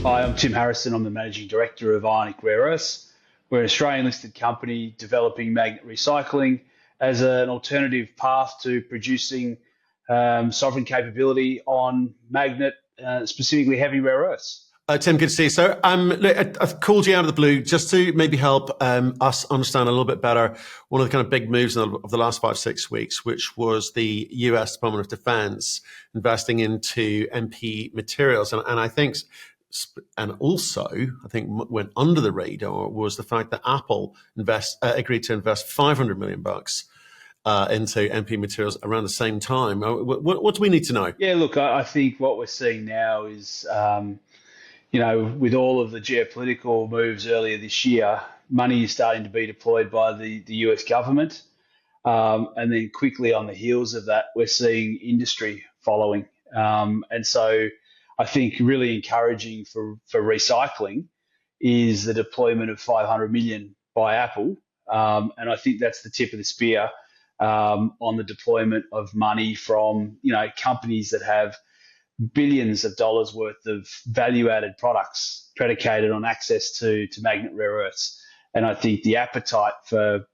Hi, I'm Tim Harrison. I'm the Managing Director of Ionic Rare Earths. We're an Australian listed company developing magnet recycling as an alternative path to producing sovereign capability on magnet, specifically heavy rare earths. Tim, good to see you, sir. Look, I've called you out of the blue just to maybe help us understand a little bit better one of the kind of big moves of the last 5-6 weeks, which was the US Department of Defense investing into MP materials. And I think, and also, I think went under the radar was the fact that Apple agreed to invest $500 million bucks into MP materials around the same time. What do we need to know? Yeah, look, I think what we're seeing now is with all of the geopolitical moves earlier this year, money is starting to be deployed by the US government. And then quickly on the heels of that, we're seeing industry following. And so I think really encouraging for recycling is the deployment of 500 million by Apple. And I think that's the tip of the spear on the deployment of money from, companies that have billions of dollars worth of value-added products predicated on access to magnet rare earths. And I think the appetite for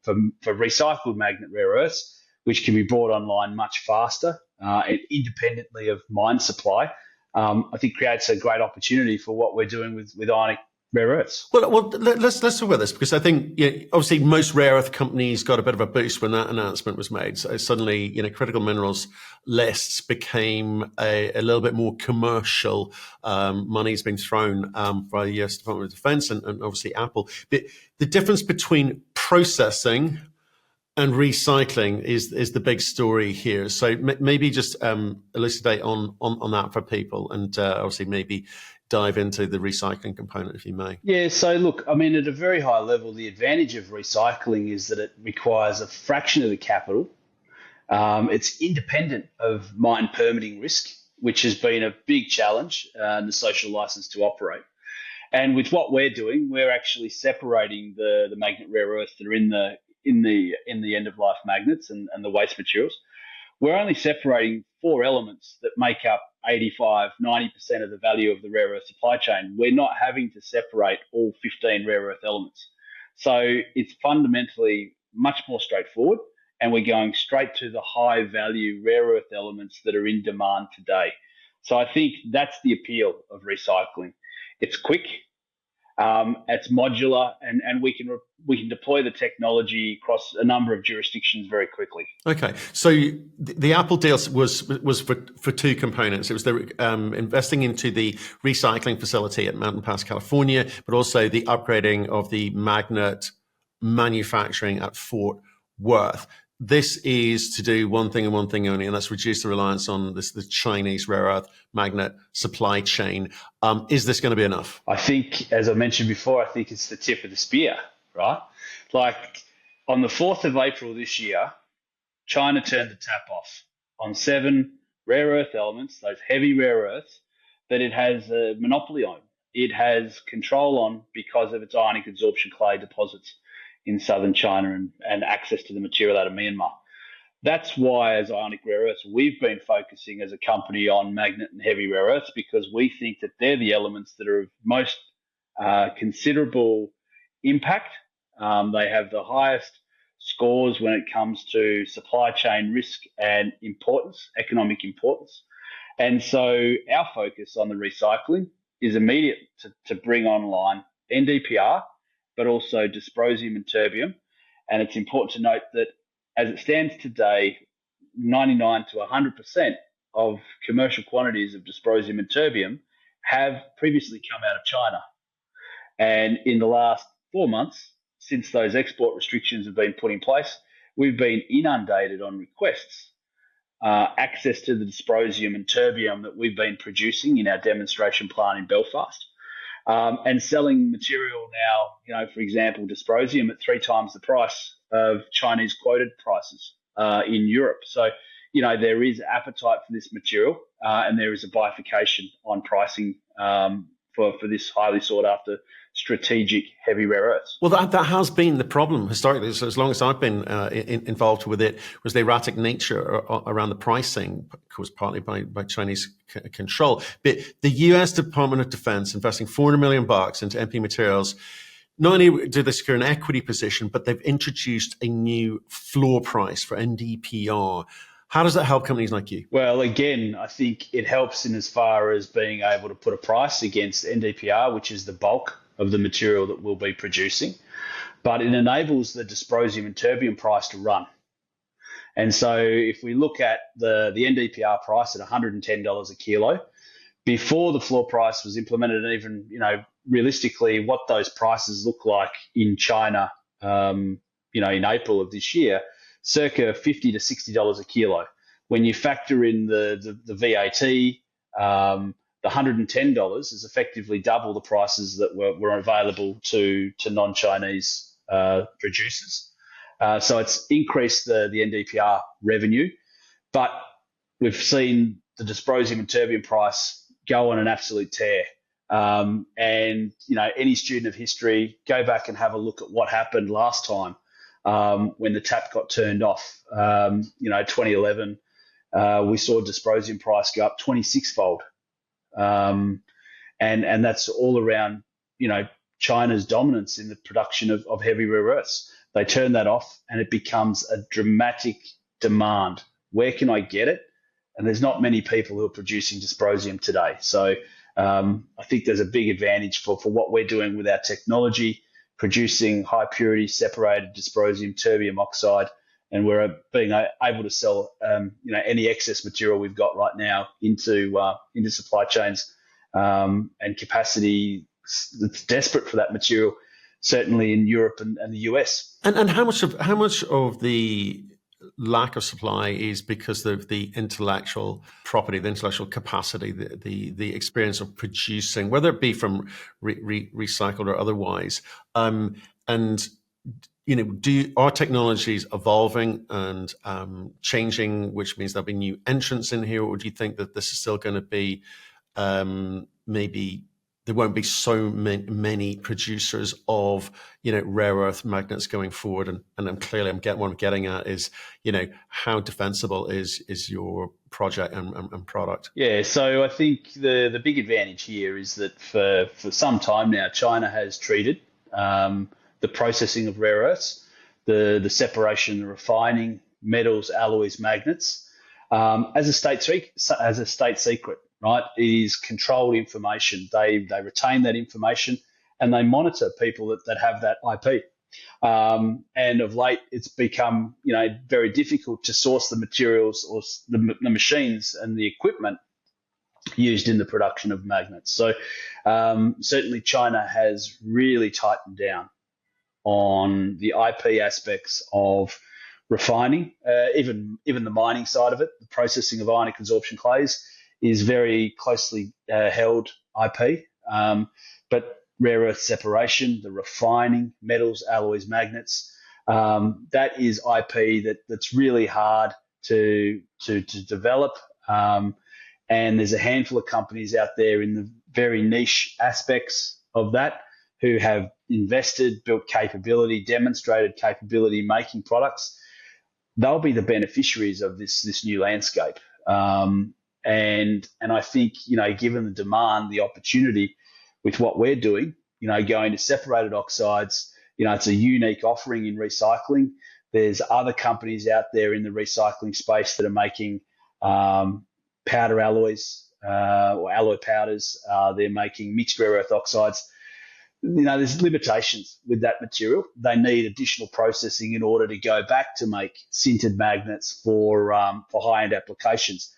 recycled magnet rare earths, which can be brought online much faster and independently of mine supply, I think creates a great opportunity for what we're doing with Ionic Rare Earths. Well, let's talk about this, because I think obviously most rare earth companies got a bit of a boost when that announcement was made. So suddenly, critical minerals lists became a little bit more commercial. Money's been thrown by the US Department of Defense and obviously Apple. The difference between processing and recycling is the big story here. So maybe just elucidate on that for people, and obviously maybe dive into the recycling component, if you may. Yeah, so look, I mean, at a very high level, the advantage of recycling is that it requires a fraction of the capital. It's independent of mine permitting risk, which has been a big challenge, and the social license to operate. And with what we're doing, we're actually separating the magnet rare earths that are in the end of life magnets and the waste materials. We're only separating 4 elements that make up 85-90% of the value of the rare earth supply chain. We're not having to separate all 15 rare earth elements. So it's fundamentally much more straightforward, and we're going straight to the high value rare earth elements that are in demand today. So I think that's the appeal of recycling. It's quick, it's modular, and we can deploy the technology across a number of jurisdictions very quickly. Okay, so the Apple deal was for 2 components. It was the investing into the recycling facility at Mountain Pass, California, but also the upgrading of the magnet manufacturing at Fort Worth. This is to do one thing and one thing only, and that's reduce the reliance on the Chinese rare earth magnet supply chain. Is this going to be enough? I think, as I mentioned before, I think it's the tip of the spear, right? Like on the 4th of April this year, China turned the tap off on 7 rare earth elements, those heavy rare earths, that it has a monopoly on. It has control on because of its ionic adsorption clay deposits in southern China and access to the material out of Myanmar. That's why, as Ionic Rare Earths, we've been focusing as a company on magnet and heavy rare earths, because we think that they're the elements that are of most considerable impact. They have the highest scores when it comes to supply chain risk and importance, economic importance. And so our focus on the recycling is immediate to bring online NdPr, but also dysprosium and terbium. And it's important to note that as it stands today, 99 to 100% of commercial quantities of dysprosium and terbium have previously come out of China. And in the last 4 months, since those export restrictions have been put in place, we've been inundated on requests, access to the dysprosium and terbium that we've been producing in our demonstration plant in Belfast. And selling material now, for example, dysprosium at 3 times the price of Chinese quoted prices in Europe. So, there is appetite for this material, and there is a bifurcation on pricing for this highly sought after strategic heavy rare earths. Well, that has been the problem historically. So as long as I've been involved with it, was the erratic nature around the pricing, caused partly by Chinese control. But the U.S. Department of Defense investing $400 million into MP Materials. Not only do they secure an equity position, but they've introduced a new floor price for NdPr. How does that help companies like you? Well, again, I think it helps in as far as being able to put a price against NdPr, which is the bulk of the material that we'll be producing, but it enables the dysprosium and terbium price to run. And so if we look at the NdPr price at $110 a kilo, before the floor price was implemented, and even, realistically what those prices look like in China, in April of this year, circa $50 to $60 a kilo. When you factor in the VAT, the $110 is effectively double the prices that were available to non-Chinese producers. So it's increased the NdPr revenue, but we've seen the dysprosium and terbium price go on an absolute tear. And any student of history, go back and have a look at what happened last time when the tap got turned off. 2011, we saw dysprosium price go up 26-fold. And that's all around, China's dominance in the production of heavy rare earths. They turn that off and it becomes a dramatic demand. Where can I get it? And there's not many people who are producing dysprosium today. So I think there's a big advantage for what we're doing with our technology, producing high purity separated dysprosium terbium oxide, and we're being able to sell any excess material we've got right now into supply chains and capacity that's desperate for that material, certainly in Europe and the US. And how much of the lack of supply is because of the intellectual property, the intellectual capacity, the experience of producing, whether it be from recycled or otherwise, and are technologies evolving and changing, which means there'll be new entrants in here, or do you think that this is still going to be maybe there won't be so many producers of rare earth magnets going forward? And what I'm getting at is how defensible is your project and product? Yeah, so I think the big advantage here is that for some time now, China has treated the processing of rare earths, the separation, the refining, metals, alloys, magnets, as a state secret. Right, it is controlled information. They retain that information and they monitor people that have that IP. And of late, it's become very difficult to source the materials or the machines and the equipment used in the production of magnets. So certainly, China has really tightened down on the IP aspects of refining, even the mining side of it, the processing of ionic adsorption clays is very closely held IP, but rare earth separation, the refining, metals, alloys, magnets, that is IP that's really hard to develop. And there's a handful of companies out there in the very niche aspects of that who have invested, built capability, demonstrated capability making products. They'll be the beneficiaries of this new landscape. And I think, given the demand, the opportunity with what we're doing, going to separated oxides, it's a unique offering in recycling. There's other companies out there in the recycling space that are making powder alloys or alloy powders. They're making mixed rare earth oxides. There's limitations with that material. They need additional processing in order to go back to make sintered magnets for high-end applications.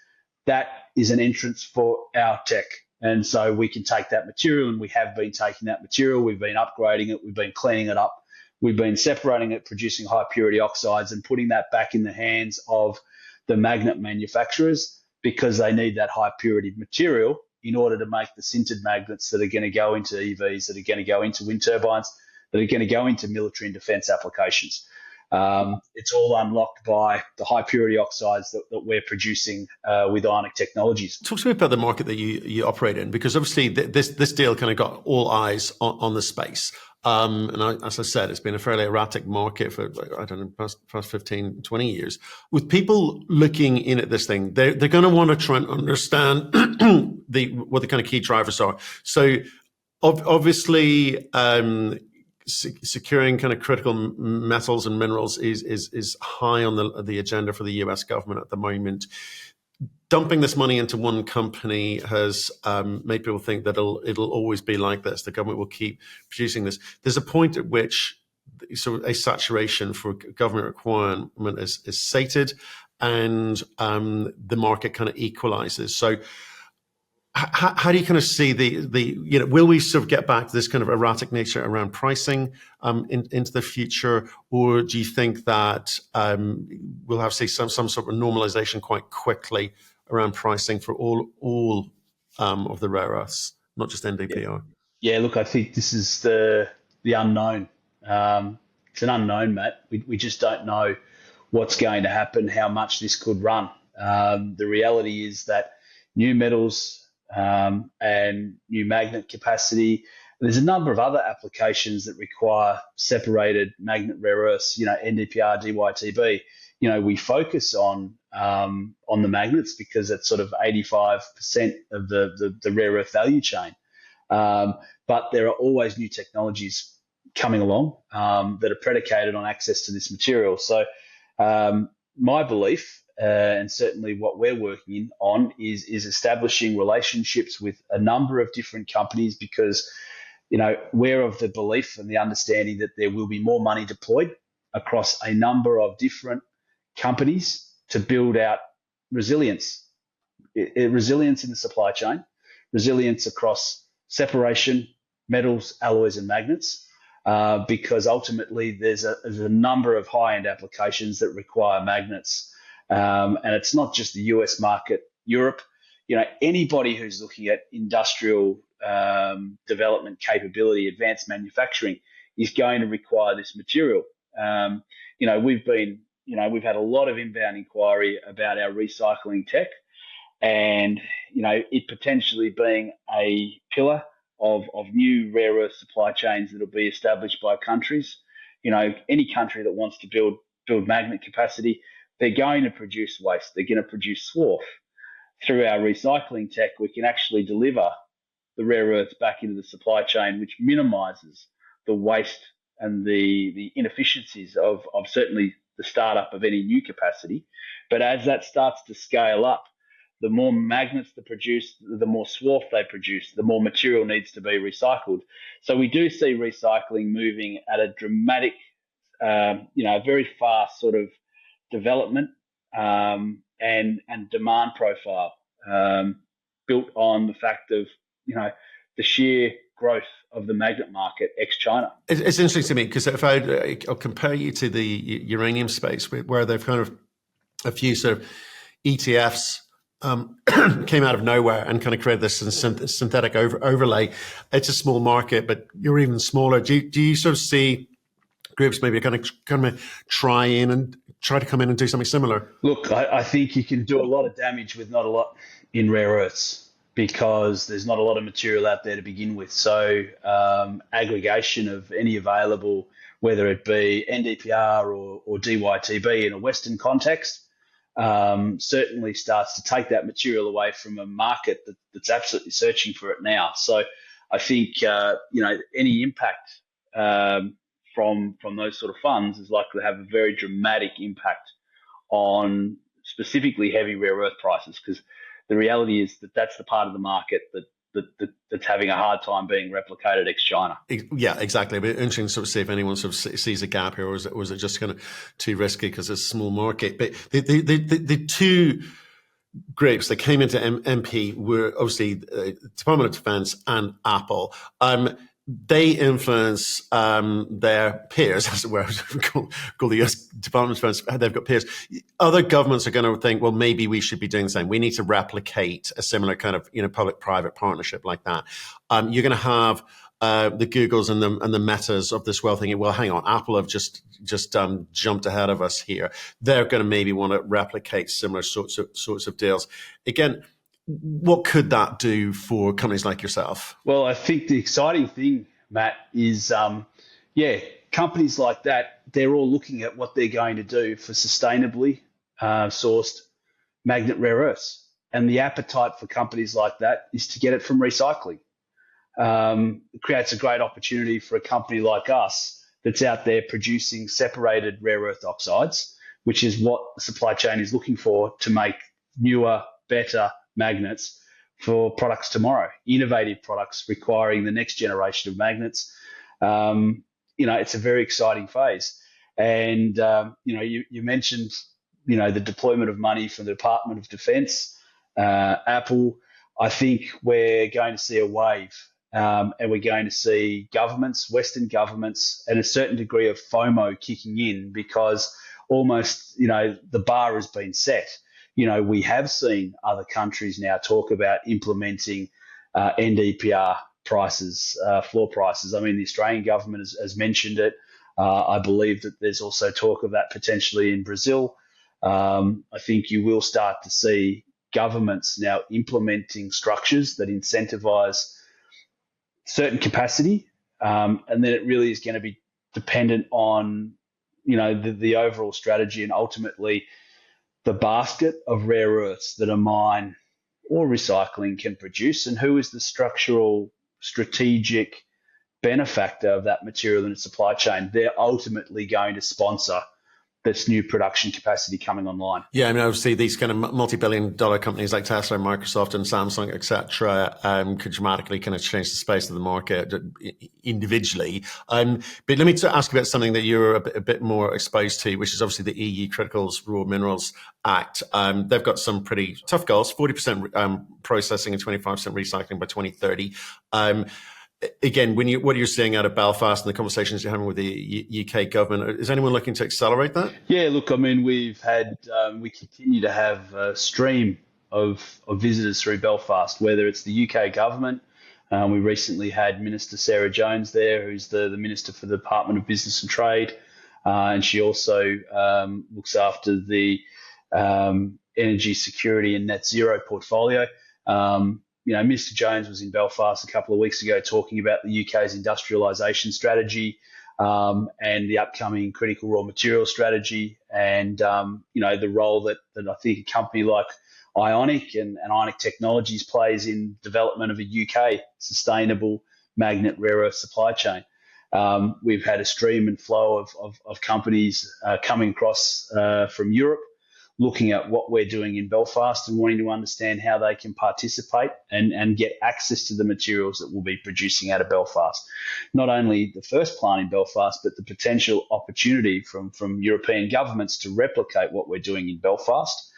That is an entrance for our tech. And so we can take that material, and we have been taking that material. We've been upgrading it. We've been cleaning it up. We've been separating it, producing high purity oxides, and putting that back in the hands of the magnet manufacturers because they need that high purity material in order to make the sintered magnets that are going to go into EVs, that are going to go into wind turbines, that are going to go into military and defense applications. It's all unlocked by the high purity oxides that we're producing with Ionic Technologies. Talk to me about the market that you operate in, because obviously this deal kind of got all eyes on the space. As I said, it's been a fairly erratic market for, I don't know, past 15, 20 years. With people looking in at this thing, they're going to want to try and understand what the kind of key drivers are. So obviously, securing kind of critical metals and minerals is high on the agenda for the US government at the moment. Dumping this money into one company has made people think that it'll always be like this. The government will keep producing this. There's a point at which sort of a saturation for government requirement is sated, and the market kind of equalizes. So how do you kind of see will we sort of get back to this kind of erratic nature around pricing into the future, or do you think that we'll have to see some sort of normalization quite quickly around pricing for all of the rare earths, not just NdPr? Yeah, look, I think this is the unknown. It's an unknown, Matt. We just don't know what's going to happen, how much this could run. The reality is that new metals and new magnet capacity. There's a number of other applications that require separated magnet rare earths, NdPr, DyTb. We focus on the magnets because it's sort of 85% of the rare earth value chain. But there are always new technologies coming along that are predicated on access to this material. So my belief, and certainly what we're working on, is establishing relationships with a number of different companies, because we're of the belief and the understanding that there will be more money deployed across a number of different companies to build out resilience in the supply chain, resilience across separation, metals, alloys, and magnets, because ultimately there's a number of high-end applications that require magnets. And it's not just the US market, Europe. Anybody who's looking at industrial development capability, advanced manufacturing, is going to require this material. We've had a lot of inbound inquiry about our recycling tech, and it potentially being a pillar of new rare earth supply chains that will be established by countries. Any country that wants to build magnet capacity, they're going to produce waste. They're going to produce swarf. Through our recycling tech, we can actually deliver the rare earths back into the supply chain, which minimizes the waste and the inefficiencies of certainly the startup of any new capacity. But as that starts to scale up, the more magnets they produce, the more swarf they produce, the more material needs to be recycled. So we do see recycling moving at a dramatic, very fast sort of development and demand profile, built on the fact of the sheer growth of the magnet market ex-China. It's interesting to me because if I'll compare you to the uranium space, where they've kind of a few sort of ETFs came out of nowhere and kind of created this synthetic overlay. It's a small market, but you're even smaller. Do you sort of see groups maybe kind of try to come in and do something similar? Look, I think you can do a lot of damage with not a lot in rare earths, because there's not a lot of material out there to begin with. So aggregation of any available, whether it be NdPr or DyTb in a Western context, certainly starts to take that material away from a market that's absolutely searching for it now. So I think any impact from those sort of funds is likely to have a very dramatic impact on specifically heavy rare earth prices, because the reality is that that's the part of the market that's having a hard time being replicated ex-China. Yeah, exactly. But interesting to sort of see if anyone sort of sees a gap here, or is it just kind of too risky because it's a small market? But the two groups that came into MP were obviously Department of Defense and Apple. They influence their peers, as it were, call the US Department of Defense. They've got peers. Other governments are going to think, well, maybe we should be doing the same. We need to replicate a similar kind of public-private partnership like that. You're going to have the Googles and the Metas of this world thinking, well, hang on, Apple have just jumped ahead of us here. They're going to maybe want to replicate similar sorts of deals. Again, what could that do for companies like yourself? Well, I think the exciting thing, Matt, is companies like that, they're all looking at what they're going to do for sustainably sourced magnet rare earths. And the appetite for companies like that is to get it from recycling. It creates a great opportunity for a company like us that's out there producing separated rare earth oxides, which is what the supply chain is looking for to make newer, better magnets for products tomorrow, innovative products requiring the next generation of magnets. It's a very exciting phase. And, you mentioned, the deployment of money from the Department of Defense, Apple. I think we're going to see a wave, and we're going to see governments, Western governments, and a certain degree of FOMO kicking in because almost, the bar has been set. We have seen other countries now talk about implementing NdPr prices, floor prices. I mean, the Australian government has mentioned it. I believe that there's also talk of that potentially in Brazil. I think you will start to see governments now implementing structures that incentivize certain capacity, and then it really is going to be dependent on the overall strategy and ultimately the basket of rare earths that a mine or recycling can produce, and who is the strategic benefactor of that material in the supply chain. They're ultimately going to sponsor this new production capacity coming online. Yeah, I mean, obviously these kind of multi-billion-dollar companies like Tesla, Microsoft, and Samsung, etc., could dramatically kind of change the space of the market individually. But let me ask about something that you're a bit more exposed to, which is obviously the EU Critical Raw Minerals Act. They've got some pretty tough goals: 40% processing and 25% recycling by 2030. Again, what you're seeing out of Belfast and the conversations you're having with the UK government, is anyone looking to accelerate that? Yeah, look, I mean, we continue to have a stream of visitors through Belfast, whether it's the UK government. We recently had Minister Sarah Jones there, who's the Minister for the Department of Business and Trade, and she also looks after the energy security and net zero portfolio. Mr. Jones was in Belfast a couple of weeks ago talking about the UK's industrialisation strategy and the upcoming critical raw material strategy and, the role that I think a company like Ionic and Ionic Technologies plays in development of a UK sustainable magnet rare earth supply chain. We've had a stream and flow of companies coming across from Europe, looking at what we're doing in Belfast and wanting to understand how they can participate and get access to the materials that we'll be producing out of Belfast. Not only the first plant in Belfast, but the potential opportunity from European governments to replicate what we're doing in Belfast,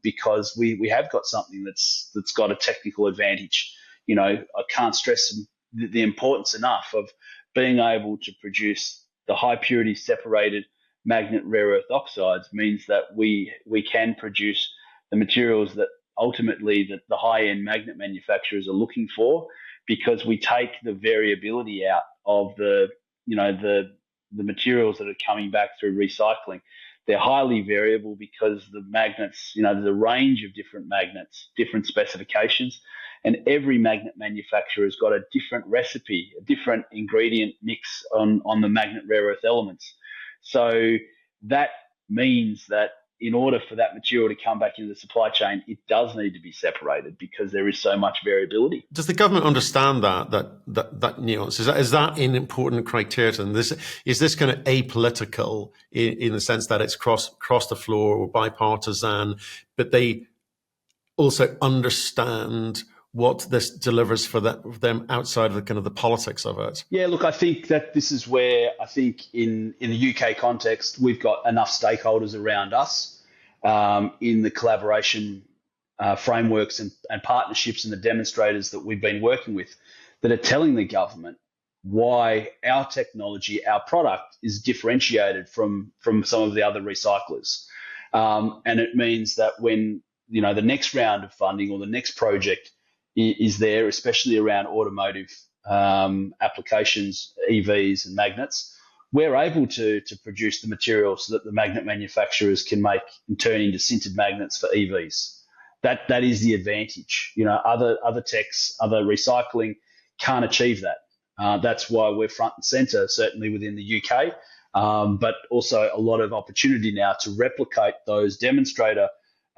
because we have got something that's got a technical advantage. I can't stress the importance enough of being able to produce the high purity separated magnet rare earth oxides means that we can produce the materials that ultimately the high-end magnet manufacturers are looking for, because we take the variability out of the materials that are coming back through recycling. They're highly variable because the magnets, there's a range of different magnets, different specifications, and every magnet manufacturer has got a different recipe, a different ingredient mix on the magnet rare earth elements. So that means that in order for that material to come back into the supply chain, it does need to be separated because there is so much variability. Does the government understand that nuance? Is that an important criteria to them? Is this kind of apolitical in the sense that it's cross the floor or bipartisan, but they also understand what this delivers for them outside of the kind of the politics of it? Yeah, look, I think that this is where I think in the UK context, we've got enough stakeholders around us in the collaboration frameworks and partnerships and the demonstrators that we've been working with that are telling the government why our technology, our product is differentiated from some of the other recyclers. And it means that when, the next round of funding or the next project is there, especially around automotive applications, EVs and magnets, we're able to produce the materials so that the magnet manufacturers can make and turn into sintered magnets for EVs. That is the advantage. Other techs, other recycling can't achieve that. That's why we're front and centre, certainly within the UK, but also a lot of opportunity now to replicate those demonstrator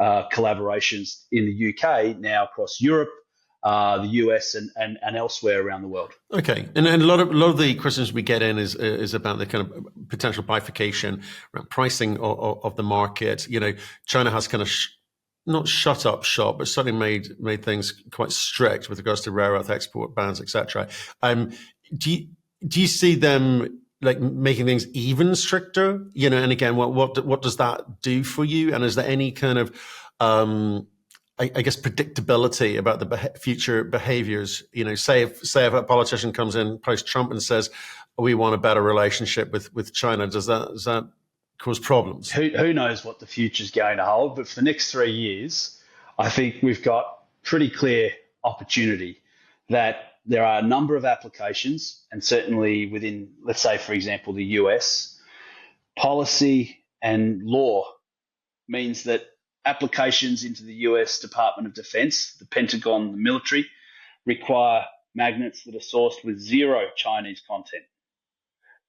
collaborations in the UK now across Europe, the US, and elsewhere around the world. Okay, and a lot of the questions we get in is about the kind of potential bifurcation around pricing of the market. China has kind of not shut up shop, but certainly made things quite strict with regards to rare earth export bans, etc. Do you see them like making things even stricter? And again, what does that do for you? And is there any kind of I guess predictability about the future behaviors? Say if a politician comes in post Trump and says we want a better relationship with China, does that cause problems? Who knows what the future's going to hold? But for the next 3 years, I think we've got pretty clear opportunity that there are a number of applications, and certainly within, let's say, for example, the US, policy and law means that applications into the US Department of Defense, the Pentagon, the military, require magnets that are sourced with zero Chinese content.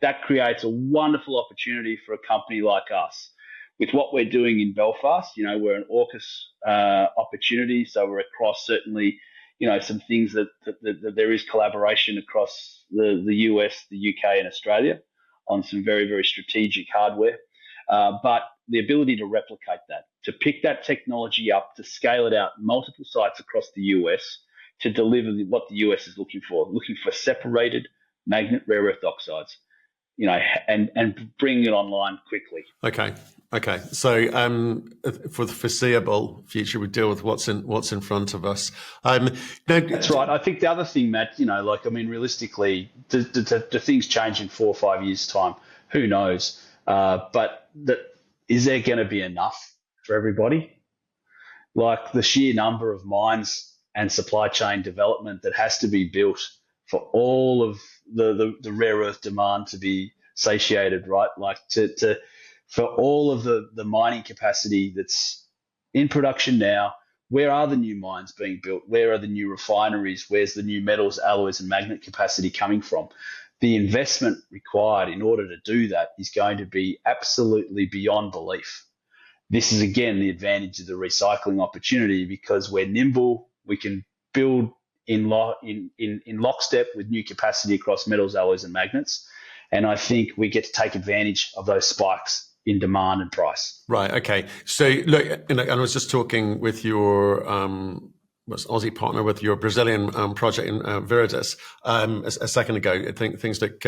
That creates a wonderful opportunity for a company like us. With what we're doing in Belfast, we're an AUKUS opportunity, so we're across certainly, some things that there is collaboration across the US, the UK, and Australia on some very, very strategic hardware. But the ability to replicate that, to pick that technology up, to scale it out multiple sites across the US to deliver what the US is looking for separated magnet rare earth oxides, and bring it online quickly. Okay. So for the foreseeable future, we deal with what's in front of us. That's right. I think the other thing, Matt, realistically, do things change in 4 or 5 years' time? Who knows? But is there going to be enough for everybody? Like the sheer number of mines and supply chain development that has to be built for all of the rare earth demand to be satiated, right? Like for all of the mining capacity that's in production now, where are the new mines being built? Where are the new refineries? Where's the new metals, alloys, and magnet capacity coming from? The investment required in order to do that is going to be absolutely beyond belief. This is, again, the advantage of the recycling opportunity because we're nimble. We can build in lockstep with new capacity across metals, alloys, and magnets. And I think we get to take advantage of those spikes in demand and price. Right. Okay. So look, and I was just talking with your Aussie partner with your Brazilian project in Viridis a second ago. I think things look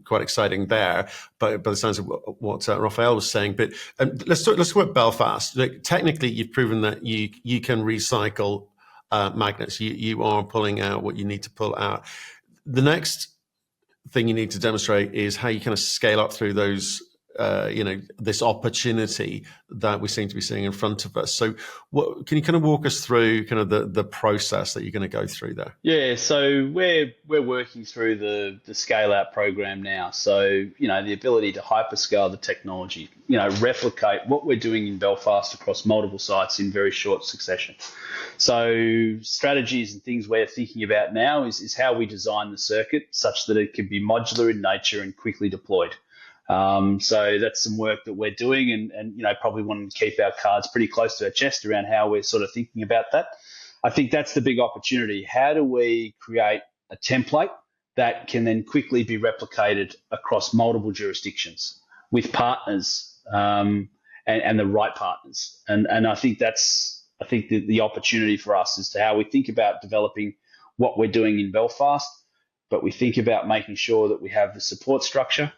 quite exciting there, by the sounds of what Raphael was saying. But let's talk about Belfast. Like, technically, you've proven that you can recycle magnets. You are pulling out what you need to pull out. The next thing you need to demonstrate is how you kind of scale up through those, this opportunity that we seem to be seeing in front of us. So can you kind of walk us through kind of the process that you're going to go through there? Yeah, so we're working through the scale out program now. So, the ability to hyperscale the technology, replicate what we're doing in Belfast across multiple sites in very short succession. So strategies and things we're thinking about now is how we design the circuit such that it can be modular in nature and quickly deployed. So that's some work that we're doing and probably want to keep our cards pretty close to our chest around how we're sort of thinking about that. I think that's the big opportunity. How do we create a template that can then quickly be replicated across multiple jurisdictions with partners and the right partners? And I think the opportunity for us is to how we think about developing what we're doing in Belfast, but we think about making sure that we have the support structure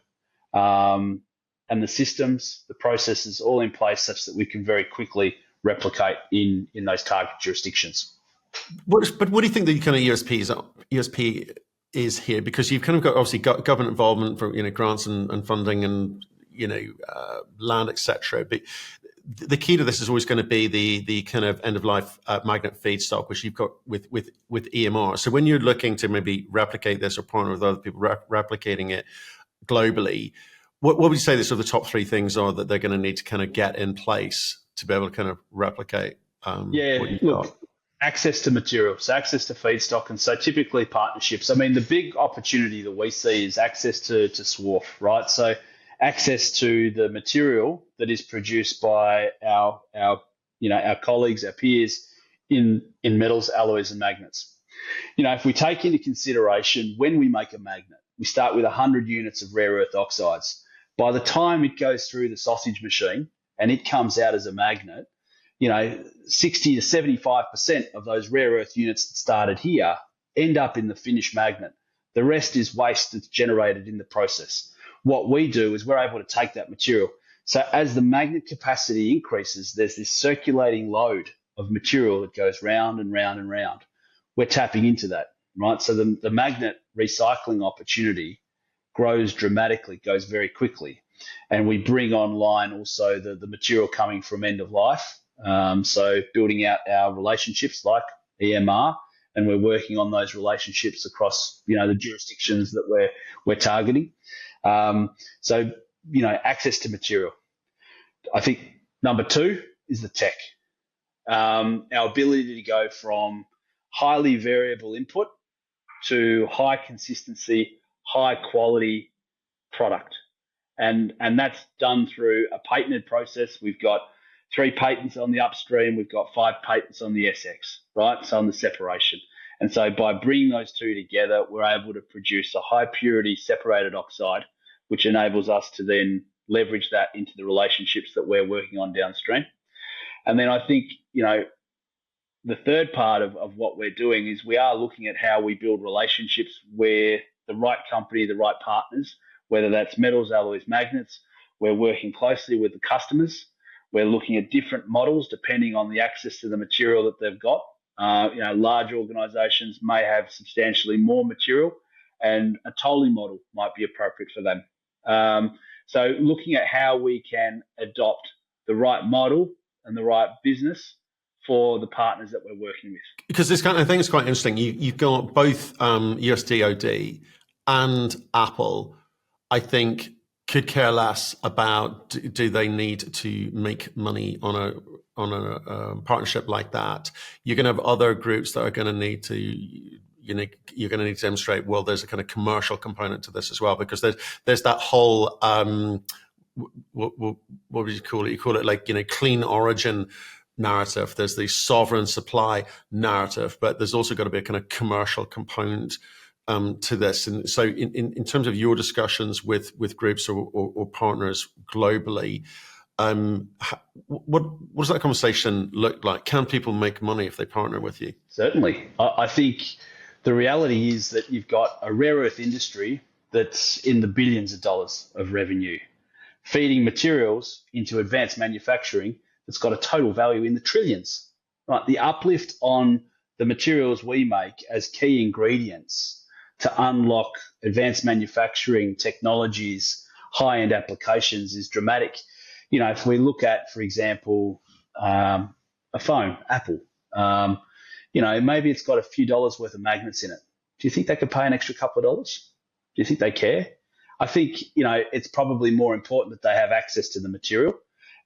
and the systems, the processes all in place such that we can very quickly replicate in those target jurisdictions. But what do you think the kind of USP is here? Because you've kind of got obviously got government involvement for grants and funding and land, etc. But the key to this is always going to be the kind of end of life magnet feedstock, which you've got with EMR. So when you're looking to maybe replicate this or partner with other people replicating it globally, what would you say the sort of the top 3 things are that they're going to need to kind of get in place to be able to kind of replicate what you've got? Access to materials, access to feedstock, and so typically partnerships. I mean, the big opportunity that we see is access to swarf, right? So access to the material that is produced by our colleagues, our peers in metals, alloys, and magnets. If we take into consideration when we make a magnet, we start with 100 units of rare earth oxides. By the time it goes through the sausage machine and it comes out as a magnet, 60 to 75% of those rare earth units that started here end up in the finished magnet. The rest is waste that's generated in the process. What we do is we're able to take that material. So as the magnet capacity increases, there's this circulating load of material that goes round and round and round. We're tapping into that, right? So the magnet recycling opportunity grows dramatically, goes very quickly. And we bring online also the material coming from end of life. So building out our relationships like EMR, and we're working on those relationships across, the jurisdictions that we're targeting. So access to material. I think number 2 is the tech. Our ability to go from highly variable input to high consistency, high quality product. And that's done through a patented process. We've got 3 patents on the upstream. We've got 5 patents on the SX, right? So on the separation. And so by bringing those 2 together, we're able to produce a high purity separated oxide, which enables us to then leverage that into the relationships that we're working on downstream. And then I think, the third part of what we're doing is we are looking at how we build relationships where the right company, the right partners, whether that's metals, alloys, magnets, we're working closely with the customers. We're looking at different models depending on the access to the material that they've got. Large organizations may have substantially more material, and a tolling model might be appropriate for them. So looking at how we can adopt the right model and the right business for the partners that we're working with. Because this kind of thing is quite interesting. You've got both US DOD and Apple, I think, could care less about do they need to make money on a partnership like that. You're going to have other groups that are going to need to, you're going to need to demonstrate, well, there's a kind of commercial component to this as well, because there's that whole, what would you call it? You call it like, clean origin narrative. There's the sovereign supply narrative, but there's also got to be a kind of commercial component to this. And so in terms of your discussions with groups or partners globally, what does that conversation look like? Can people make money if they partner with you? Certainly. I think the reality is that you've got a rare earth industry that's in the billions of dollars of revenue, feeding materials into advanced manufacturing that's got a total value in the trillions. Right? The uplift on the materials we make as key ingredients to unlock advanced manufacturing technologies, high-end applications is dramatic. If we look at, for example, a phone, Apple, maybe it's got a few dollars worth of magnets in it. Do you think they could pay an extra couple of dollars? Do you think they care? I think, it's probably more important that they have access to the material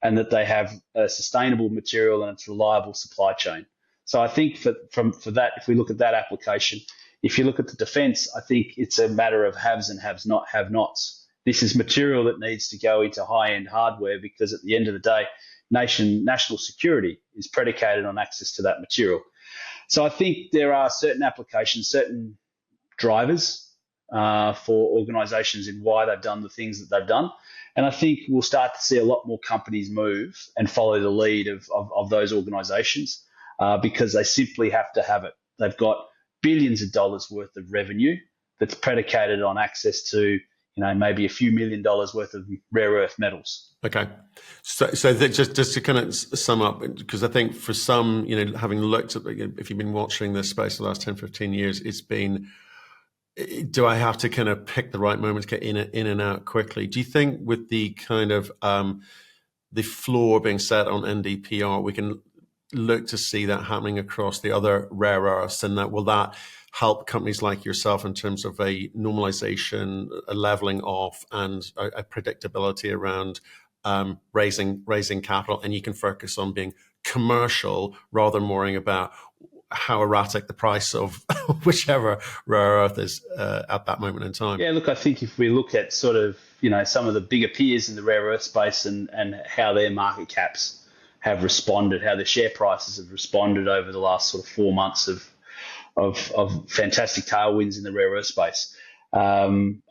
and that they have a sustainable material and its reliable supply chain. So I think for that, if we look at that application, if you look at the defence, I think it's a matter of haves and have-nots. This is material that needs to go into high-end hardware because at the end of the day, national security is predicated on access to that material. So I think there are certain applications, certain drivers for organisations in why they've done the things that they've done. And I think we'll start to see a lot more companies move and follow the lead of those organisations because they simply have to have it. They've got billions of dollars worth of revenue that's predicated on access to, maybe a few $1 million worth of rare earth metals. Okay. So just to kind of sum up, because I think for some, having looked at, if you've been watching this space the last 10, 15 years, it's been, do I have to kind of pick the right moment to get in and out quickly? Do you think with the kind of the floor being set on NdPr, we can look to see that happening across the other rare earths, and that will that help companies like yourself in terms of a normalization, a leveling off, and a predictability around raising capital, and you can focus on being commercial rather than worrying about how erratic the price of whichever rare earth is at that moment in time. Yeah, look, I think if we look at sort of, some of the bigger peers in the rare earth space and how their market caps have responded, how their share prices have responded over the last sort of 4 months of fantastic tailwinds in the rare earth space. I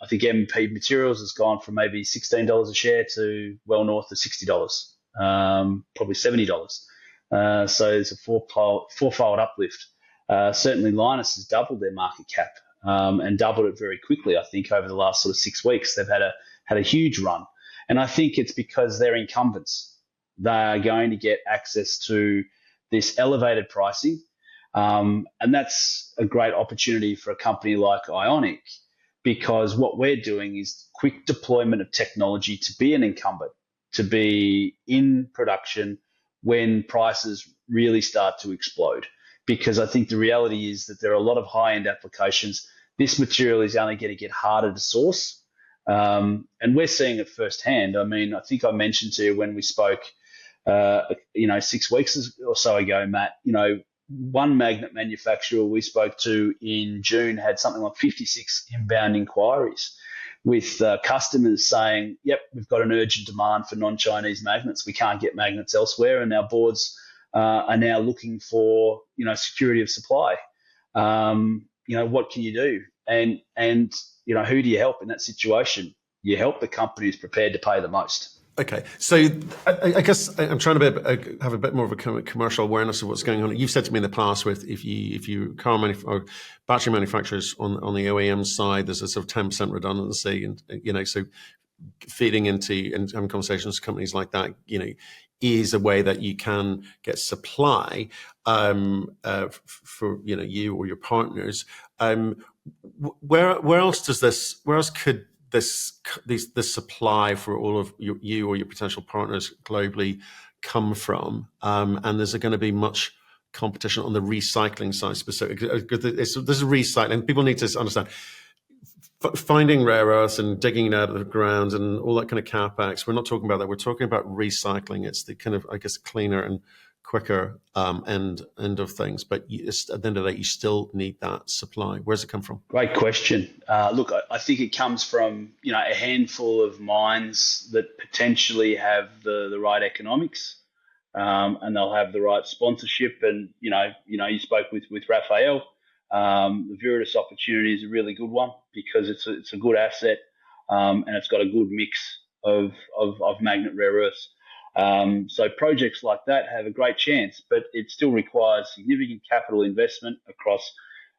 think MP Materials has gone from maybe $16 a share to well north of $60, probably $70. So there's a fourfold uplift. Certainly Linus has doubled their market cap and doubled it very quickly. I think over the last sort of 6 weeks, they've had a huge run. And I think it's because they're incumbents. They are going to get access to this elevated pricing. And that's a great opportunity for a company like Ionic, because what we're doing is quick deployment of technology to be an incumbent, to be in production when prices really start to explode. Because I think the reality is that there are a lot of high-end applications. This material is only going to get harder to source. And we're seeing it firsthand. I mean, I think I mentioned to you when we spoke, 6 weeks or so ago, Matt, one magnet manufacturer we spoke to in June had something like 56 inbound inquiries with customers saying, yep, we've got an urgent demand for non-Chinese magnets. We can't get magnets elsewhere, and our boards are now looking for, security of supply. What can you do? And who do you help in that situation? You help the company who's prepared to pay the most. Okay, so I guess I'm trying to have a bit more of a commercial awareness of what's going on. You've said to me in the past, with if you or battery manufacturers on the OEM side, there's a sort of 10% redundancy, and so feeding into and having conversations with companies like that, is a way that you can get supply for you or your partners. Where else could this supply for all of you or your potential partners globally come from? And is there going to be much competition on the recycling side specifically? This is recycling. People need to understand finding rare earths and digging it out of the ground and all that kind of capex. We're not talking about that. We're talking about recycling. It's the kind of, I guess, cleaner and quicker end of things, but at the end of the day, you still need that supply. Where's it come from? Great question. Look, I think it comes from a handful of mines that potentially have the right economics, and they'll have the right sponsorship. And you spoke with Raphael. The Viridis opportunity is a really good one because it's a good asset, and it's got a good mix of magnet rare earths. So projects like that have a great chance, but it still requires significant capital investment across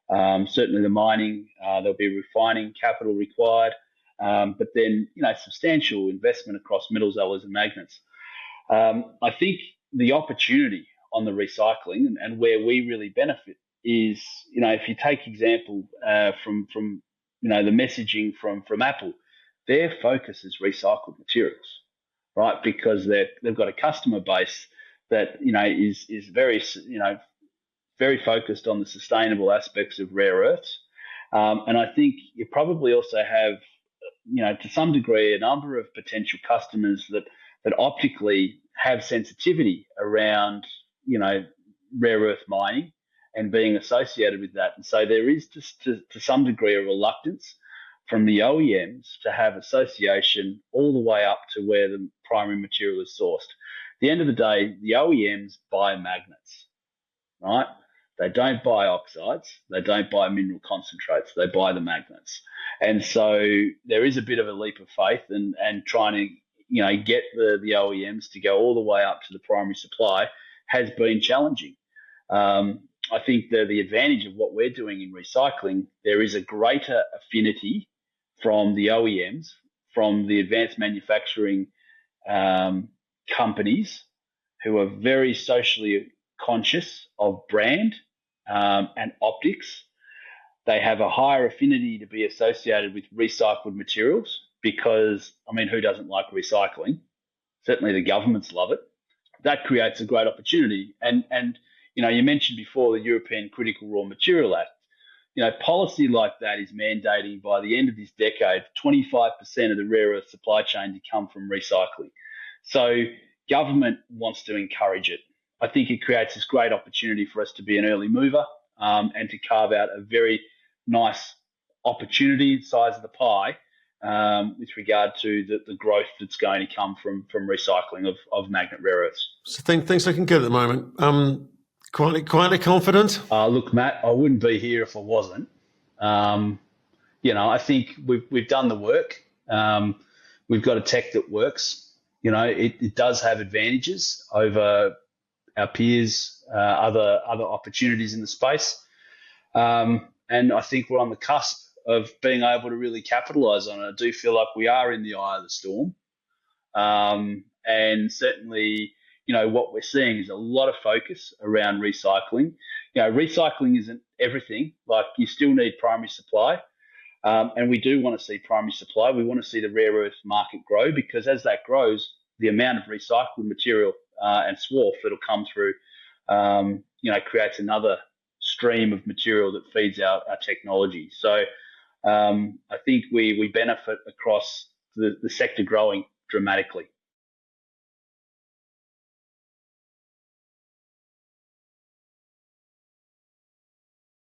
certainly the mining. There'll be refining capital required, but then substantial investment across metals, alloys, and magnets. I think the opportunity on the recycling and where we really benefit is, if you take example from the messaging from Apple, their focus is recycled materials, right? Because they've got a customer base that is very very focused on the sustainable aspects of rare earths, and I think you probably also have to some degree a number of potential customers that optically have sensitivity around rare earth mining and being associated with that, and so there is just to some degree a reluctance from the OEMs to have association all the way up to where the primary material is sourced. At the end of the day, the OEMs buy magnets, right? They don't buy oxides. They don't buy mineral concentrates. They buy the magnets. And so there is a bit of a leap of faith, and trying to get the OEMs to go all the way up to the primary supply has been challenging. I think the advantage of what we're doing in recycling, there is a greater affinity from the OEMs, from the advanced manufacturing companies who are very socially conscious of brand and optics. They have a higher affinity to be associated with recycled materials because, who doesn't like recycling? Certainly the governments love it. That creates a great opportunity. And you mentioned before the European Critical Raw Material Act. Policy like that is mandating by the end of this decade, 25% of the rare earth supply chain to come from recycling. So government wants to encourage it. I think it creates this great opportunity for us to be an early mover, and to carve out a very nice opportunity size of the pie, with regard to the growth that's going to come from recycling of magnet rare earths. So things looking good at the moment. Quietly confident. Look, Matt, I wouldn't be here if I wasn't. I think we've done the work. We've got a tech that works. It does have advantages over our peers, other opportunities in the space, and I think we're on the cusp of being able to really capitalise on it. I do feel like we are in the eye of the storm, and certainly, what we're seeing is a lot of focus around recycling. Recycling isn't everything. Like, you still need primary supply, and we do want to see primary supply. We want to see the rare earth market grow, because as that grows, the amount of recycled material and swarf that'll come through, creates another stream of material that feeds our technology. So I think we benefit across the sector growing dramatically.